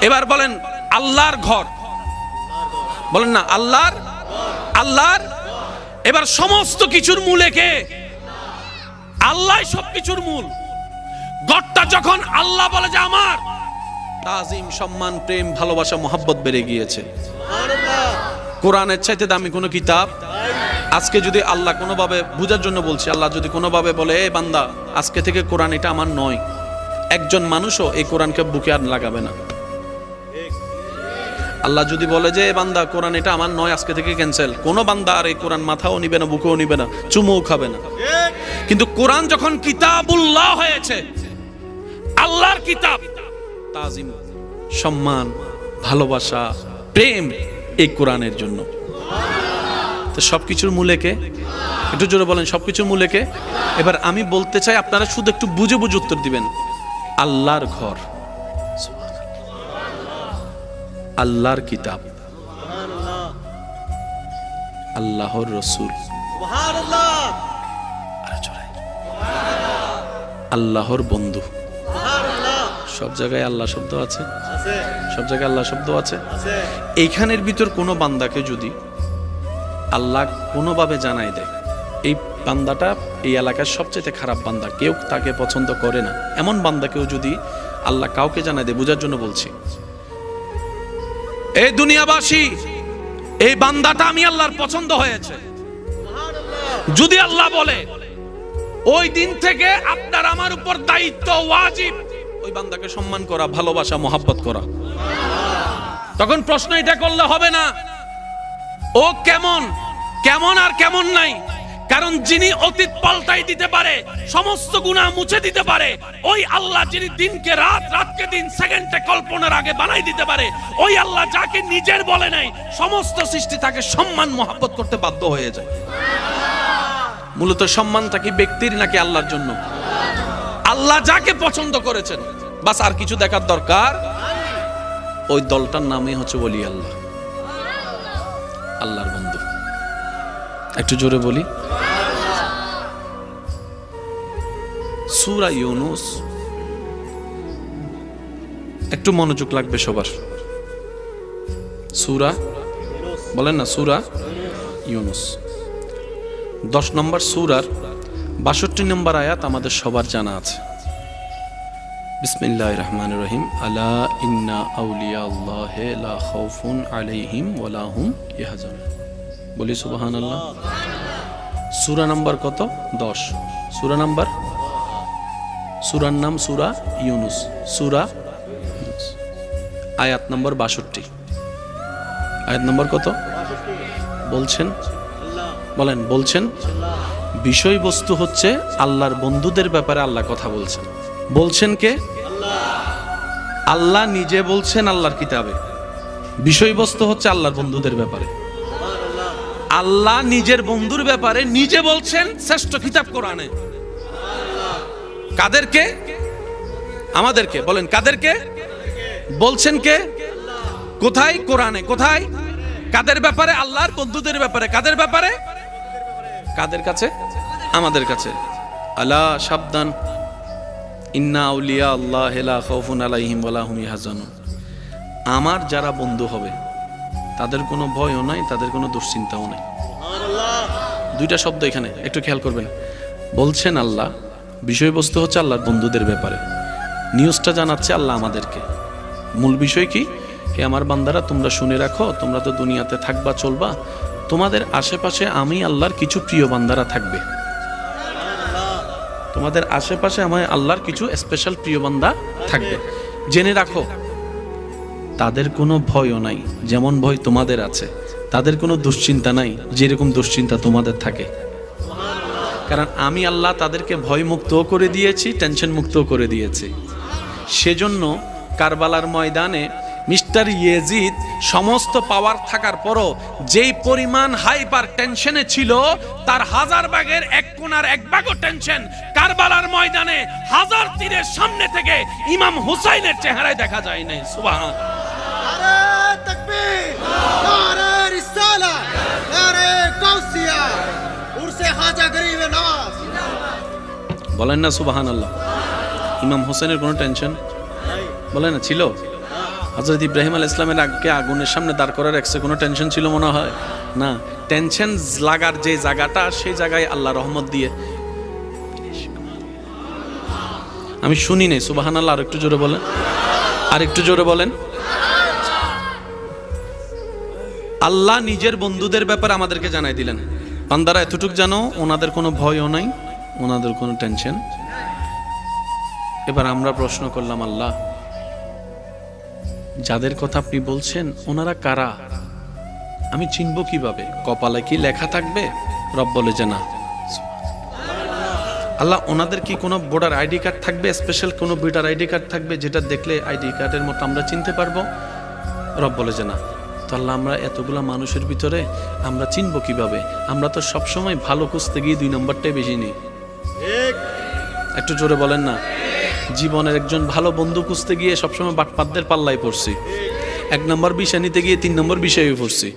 এবার বলেন আল্লাহর ঘর, বলেন না আল্লাহর, আল্লাহর। এবার সমস্ত কিছুর মূলে কে? আল্লাহ সবকিছুর মূল। ঘরটা যখন আল্লাহ বলে যে আমার, তাজিম, সম্মান, প্রেম, ভালোবাসা, মোহাব্বত বেড়ে গিয়েছে। কোরআনের চাইতে দামি কোনো কিতাব আজকে যদি আল্লাহ কোনোভাবে বুঝার জন্য বলছে, আল্লাহ যদি কোনোভাবে বলে এ বান্দা আজকে থেকে কোরআন এটা আমার নয়, একজন মানুষও এই কোরআনকে বুকে আর লাগাবে না। আল্লাহ যদি বলে যে বান্দা কোরআন এটা আমার নয়, আজকে থেকে ক্যান্সেল, কোনো বান্দা আর এই কোরআন মাথাও নিবে না, বুকেও নিবে না, চুমুও খাবে না। কিন্তু কোরআন যখন কিতাবুল্লাহ হয়েছে, আল্লাহর কিতাব, তাজিম, সম্মান, ভালোবাসা, প্রেম এই কোরআনের জন্য। তো সবকিছুর মূলে কে? একটু জোরে বলেন সবকিছুর মূলে কে? এবার আমি বলতে চাই আপনারা শুধু একটু বুঝে বুঝে উত্তর দিবেন। আল্লাহর ঘর, আল্লাহর কিতাব, আল্লাহর রসুল, আল্লাহর বন্ধু। সব জায়গায় আল্লাহ শব্দ আছে, সব জায়গায় আল্লাহ শব্দ আছে। এইখানের ভিতর কোনো বান্দাকে যদি আল্লাহ কোনোভাবে জানাই দেয় এই বান্দাটা এই এলাকার সবচেয়ে খারাপ বান্দা, কেউ তাকে পছন্দ করে না, এমন বান্দাকেও যদি আল্লাহ কাউকে জানাই দেয়, বোঝার জন্য বলছি, এই দুনিয়াবাসী এই বান্দাটা আমি আল্লাহর পছন্দ হয়েছে, যদি আল্লাহ বলে ওই দিন থেকে আপনার আমার উপর দায়িত্ব, ওয়াজিব ওই বান্দাকে সম্মান করা, ভালোবাসা, মোহাব্বত করা। তখন প্রশ্ন এটা করলে হবে না ও কেমন, কেমন আর কেমন নাই, কারণ যিনি অতীত পাল্টাই দিতে পারে, সমস্ত গুনাহ মুছে দিতে পারে, ওই আল্লাহ যিনি দিনকে রাত, রাতকে দিন, সেকেন্ডে কল্পনার আগে বানাই দিতে পারে, ওই আল্লাহ যাকে নিজের বলে নাই, সমস্ত সৃষ্টি তাকে সম্মান মোহাব্বত করতে বাধ্য হয়ে যায়। মূলত সম্মানটা কি ব্যক্তির নাকি আল্লাহর জন্য? আল্লাহ যাকে পছন্দ করেছেন, বাস আর কিছু দেখার দরকার। ওই দলটার নামই হচ্ছে ওলি আল্লাহ, আল্লাহর বন্ধু। একটু জোরে বলি। সূরা ইউনূস, একটু মনোযোগ লাগবে সবার। সূরা, বলেন না সূরা ইউনূস, 10 নম্বর সূরার 62 নম্বর আয়াত আমাদের সবার জানা আছে। বিসমিল্লাহির রহমানির রহিম। আলা ইন্না আউলিয়া আল্লাহি লা খাউফুন আলাইহিম ওয়া লা হুম ইয়াহজানুন। বলি সুবহানাল্লাহ। সূরা নাম্বার কত? 10। সূরা নাম্বার, সূরার নাম সূরা ইউনূস, সূরা আয়াত নম্বর 62। আয়াত নম্বর কত বলছেন? বলেন, বলছেন বিষয়বস্তু হচ্ছে আল্লাহর বন্ধুদের ব্যাপারে আল্লাহ কথা বলছেন। বলছেন কে? আল্লাহ নিজে বলছেন আল্লাহর কিতাবে। বিষয়বস্তু হচ্ছে আল্লাহর বন্ধুদের ব্যাপারে। আল্লাহ নিজের বন্ধুর ব্যাপারে নিজে বলছেন শ্রেষ্ঠ কিতাব কোরআনে। কাদেরকে? আমাদেরকে। বলেন কাদেরকে বলছেন? কে? কোথায়? কোরআনে। কোথায়? কাদের ব্যাপারে? আল্লাহর বন্ধুদের ব্যাপারে। কাদের ব্যাপারে? কাদের কাছে? আমাদের কাছে। আলা, সাবধান, ইন্না আউলিয়া আল্লাহি লা খাউফুন আলাইহিম ওয়া লা হুম ইয়াহজানুন। আমার যারা বন্ধু হবে তাদের কোনো ভয়ও নাই, তাদের কোনো দুশ্চিন্তাও নাই। দুইটা শব্দ এখানে একটু খেয়াল করবেন। বলছেন আল্লাহ, বিষয়বস্তু হচ্ছে আল্লাহর বন্ধুদের ব্যাপারে, নিউজটা জানাচ্ছে আল্লাহ আমাদেরকে। মূল বিষয় কি? হে আমার বান্দারা, তোমরা শুনে রাখো, তোমরা তো দুনিয়াতে থাকবা, চলবা, তোমাদের আশেপাশে আমি আল্লাহর কিছু প্রিয় বান্দারা থাকবে। তোমাদের আশেপাশে আমার আল্লাহর কিছু স্পেশাল প্রিয় বান্দা থাকবে, জেনে রাখো। তাদের কোনো ভয়ও নাই, যেমন ভয় তোমাদের আছে। তাদের কোনো দুশ্চিন্তা নাই, যেরকম দুশ্চিন্তা তোমাদের থাকে। কারণ আমি আল্লাহ তাদেরকে ভয় মুক্তও করে দিয়েছি, টেনশন মুক্তও করে দিয়েছি। সেজন্য কারবালার ময়দানে মিস্টার ইয়েজিদ সমস্ত পাওয়ার থাকার পরও যেই পরিমাণ হাইপার টেনশনে ছিল, তার 1000 ভাগের 1 কোণার 1 ভাগও টেনশন কারবালার ময়দানে 1000 তীরের সামনে থেকে ইমাম হুসাইনের চেহারায় দেখা যায় নাই। সুবহান। নারে তাকবীর, নারে রিসালা, নারে গাউসিয়া, উরসে হাজা গরিবে নওয়াজ। বলেন না সুবহানাল্লাহ। ইমাম হোসেনের কোনো টেনশন বলেন না ছিল? হযরত ইব্রাহিম আলাইহিস সালামের আগে আগুনের সামনে দাঁড় করার রাখছে, কোনো টেনশন ছিল মনে হয় না? টেনশন লাগার যে জায়গাটা, সেই জায়গায় আল্লাহ রহমত দিয়ে, আমি শুনি নাই সুবহানাল্লাহ, আর একটু জোরে বলেন, আর একটু জোরে বলেন। আল্লাহ নিজের বন্ধুদের ব্যাপারে আমাদেরকে জানাই দিলেন, বান্দারা এতটুক জানো, ওনাদের কোনো ভয়ও নাই, ওনাদের কোনো টেনশন। এবার আমরা প্রশ্ন করলাম, আল্লাহ যাদের কথা আপনি বলছেন ওনারা কারা, আমি চিনব কিভাবে? কপালে কি লেখা থাকবে? রব বলে যে না। আল্লাহ ওনাদের কি কোনো ভোটার আইডি কার্ড থাকবে, স্পেশাল কোনো ভোটার আইডি কার্ড থাকবে যেটা দেখলে আইডি কার্ডের মতো আমরা চিনতে পারবো? রব বলে যে না। তো আল্লাহ আমরা এতগুলা মানুষের ভিতরে আমরা চিনব কিভাবে? আমরা তো সবসময় ভালো খুঁজতে গিয়ে 2 নম্বরটাই বেশি নিই। একটু জোরে বলেন না। জীবনের একজন ভালো বন্ধু খুঁজতে গিয়ে সবসময় বাটপাতদের পাল্লায় পড়ছি, 1 নম্বর বিষয় নিতে গিয়ে 3 নম্বর বিষয়ে পড়ছি।